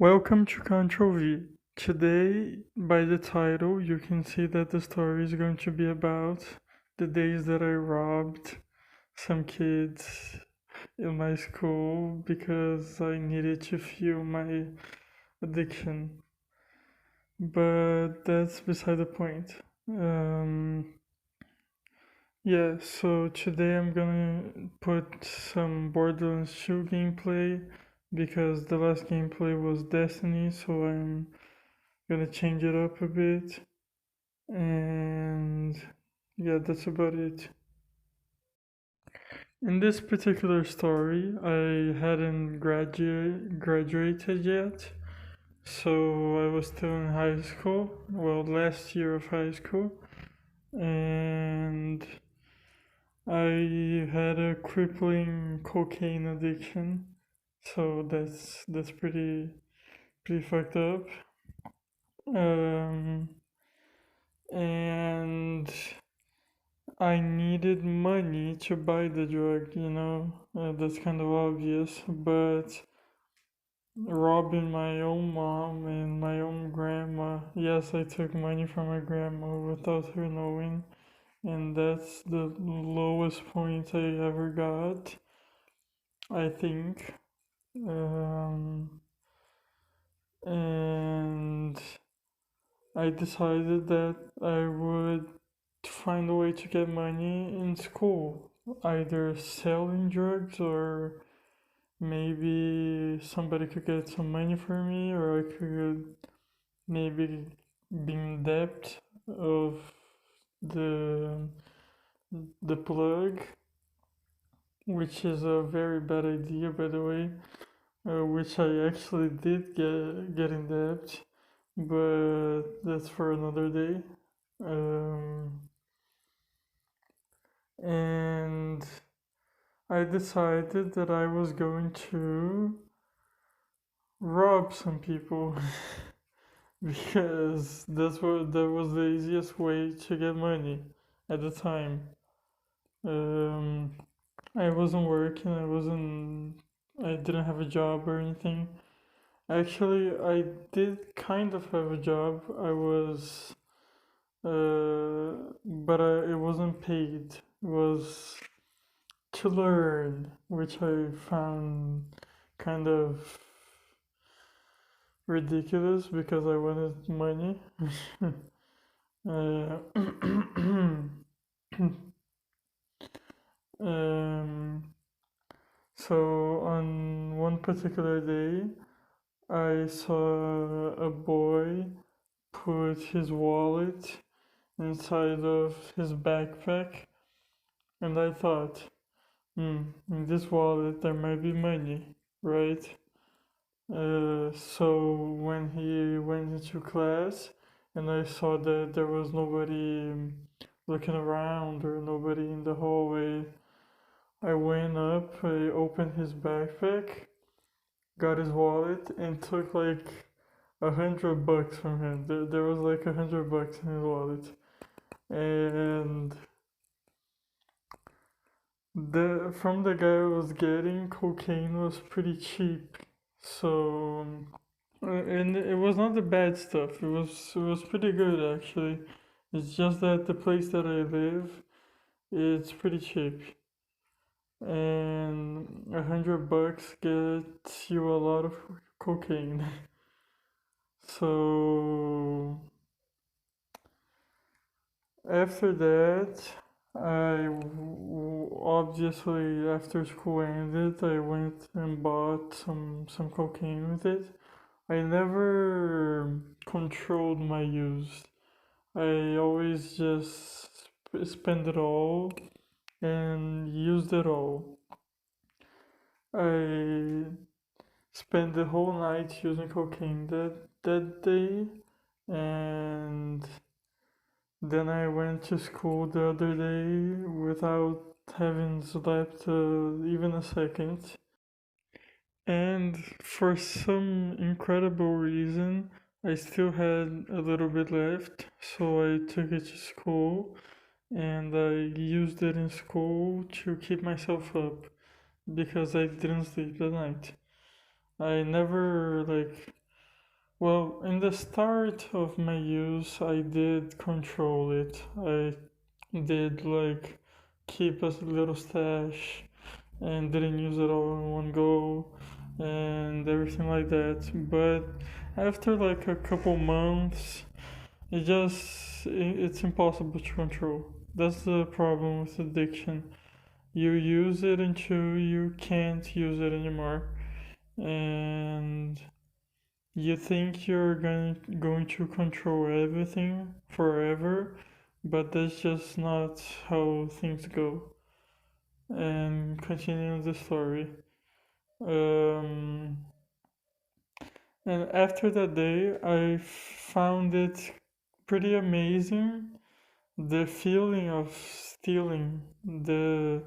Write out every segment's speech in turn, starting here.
Welcome to Control V. Today, by the title, you can see that the story is going to be about the days that I robbed some kids in my school because I needed to fuel my addiction. But that's beside the point. Um, yeah, so today I'm gonna put some Borderlands 2 gameplay because the last gameplay was Destiny, so I'm gonna change it up a bit. And yeah, that's about it. In this particular story, I hadn't graduated yet, so I was still in high school. Well, last year of high school, and I had a crippling cocaine addiction. So that's pretty fucked up. Um, and I needed money to buy the drug, that's kind of obvious, but robbing my own mom and my own grandma, yes, I took money from my grandma without her knowing, and that's the lowest point I ever got, I think. Um, and I decided that I would find a way to get money in school, either selling drugs or maybe somebody could get some money for me, or I could maybe be in debt of the the plug, which is a very bad idea, by the way, which I actually did get in debt, but that's for another day. Um, and I decided that I was going to rob some people because that was the easiest way to get money at the time. Um, I wasn't working. I didn't have a job or anything. Actually, I did kind of have a job. But it wasn't paid. It was to learn, which I found kind of ridiculous because I wanted money. uh, um, so on one particular day, I saw a boy put his wallet inside of his backpack, and I thought, in this wallet there might be money, right? So when he went into class and I saw that there was nobody looking around or nobody in the hallway, I went up, I opened his backpack, got his wallet, and took like $100 from him. There was like $100 in his wallet. And from the guy I was getting, cocaine was pretty cheap. So and it was not the bad stuff. It was pretty good actually. It's just that the place that I live, it's pretty cheap, and $100 gets you a lot of cocaine. So after that, obviously after school ended, I went and bought some cocaine with it. I never controlled my use. I always just spend it all and used it all. I spent the whole night using cocaine that day, and then I went to school the other day without having slept even a second. And for some incredible reason, I still had a little bit left, so I took it to school and I used it in school to keep myself up because I didn't sleep that night. I never like Well, in the start of my use, I did control it. I did like keep a little stash and didn't use it all in one go and everything like that. But after like a couple months, it's impossible to control. That's the problem with addiction. You use it until you can't use it anymore. And you think you're going to control everything forever, but that's just not how things go. And continuing the story. Um, and after that day, I found it pretty amazing, the feeling of stealing, the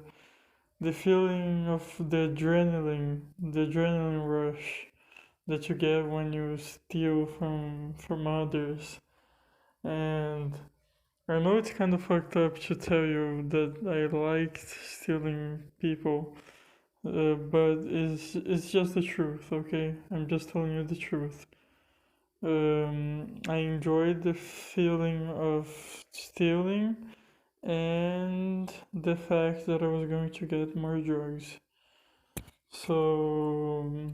feeling of the adrenaline rush that you get when you steal from others. And I know it's kind of fucked up to tell you that I liked stealing people, but it's just the truth, okay? I'm just telling you the truth. I enjoyed the feeling of stealing and the fact that I was going to get more drugs. So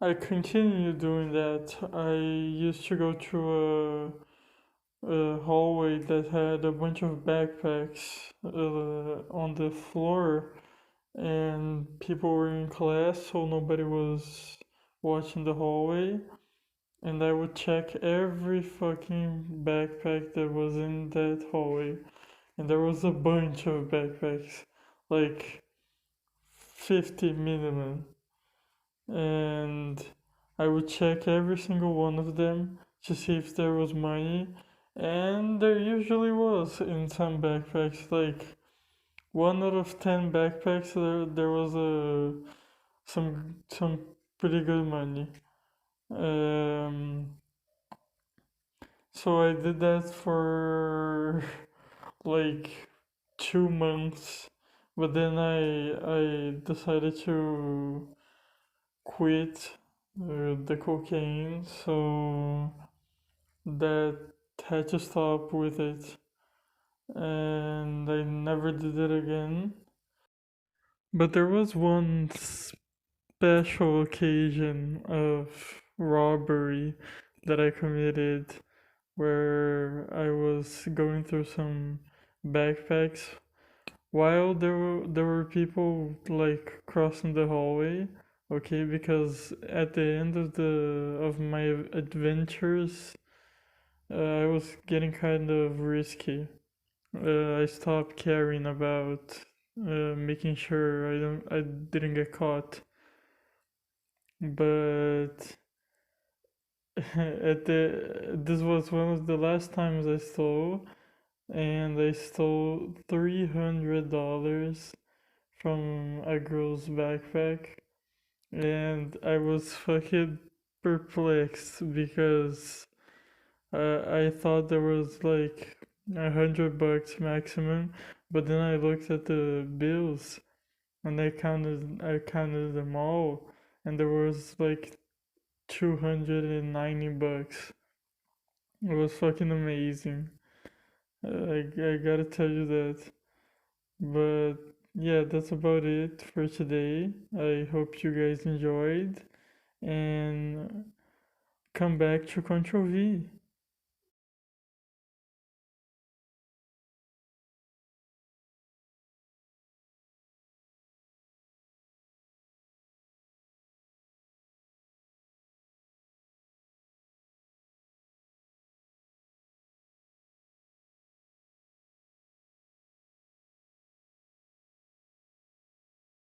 I continued doing that. I used to go to a hallway that had a bunch of backpacks on the floor, and people were in class, so nobody was watching the hallway. And I would check every fucking backpack that was in that hallway. And there was a bunch of backpacks, like 50 minimum. And I would check every single one of them to see if there was money. And there usually was in some backpacks, like 1 out of 10 backpacks, there was some pretty good money. Um, so I did that for like 2 months, but then I decided to quit the cocaine, so that had to stop with it, and I never did it again. But there was one special occasion of robbery that I committed where I was going through some backpacks while there were people like crossing the hallway, okay, because at the end of my adventures, I was getting kind of risky. I stopped caring about making sure I didn't get caught. But this was one of the last times I stole, and I stole $300 from a girl's backpack, and I was fucking perplexed because I thought there was like $100 maximum, but then I looked at the bills and I counted them all, and there was like $290. It was fucking amazing. I gotta tell you that. But yeah, that's about it for today. I hope you guys enjoyed and come back to Control V.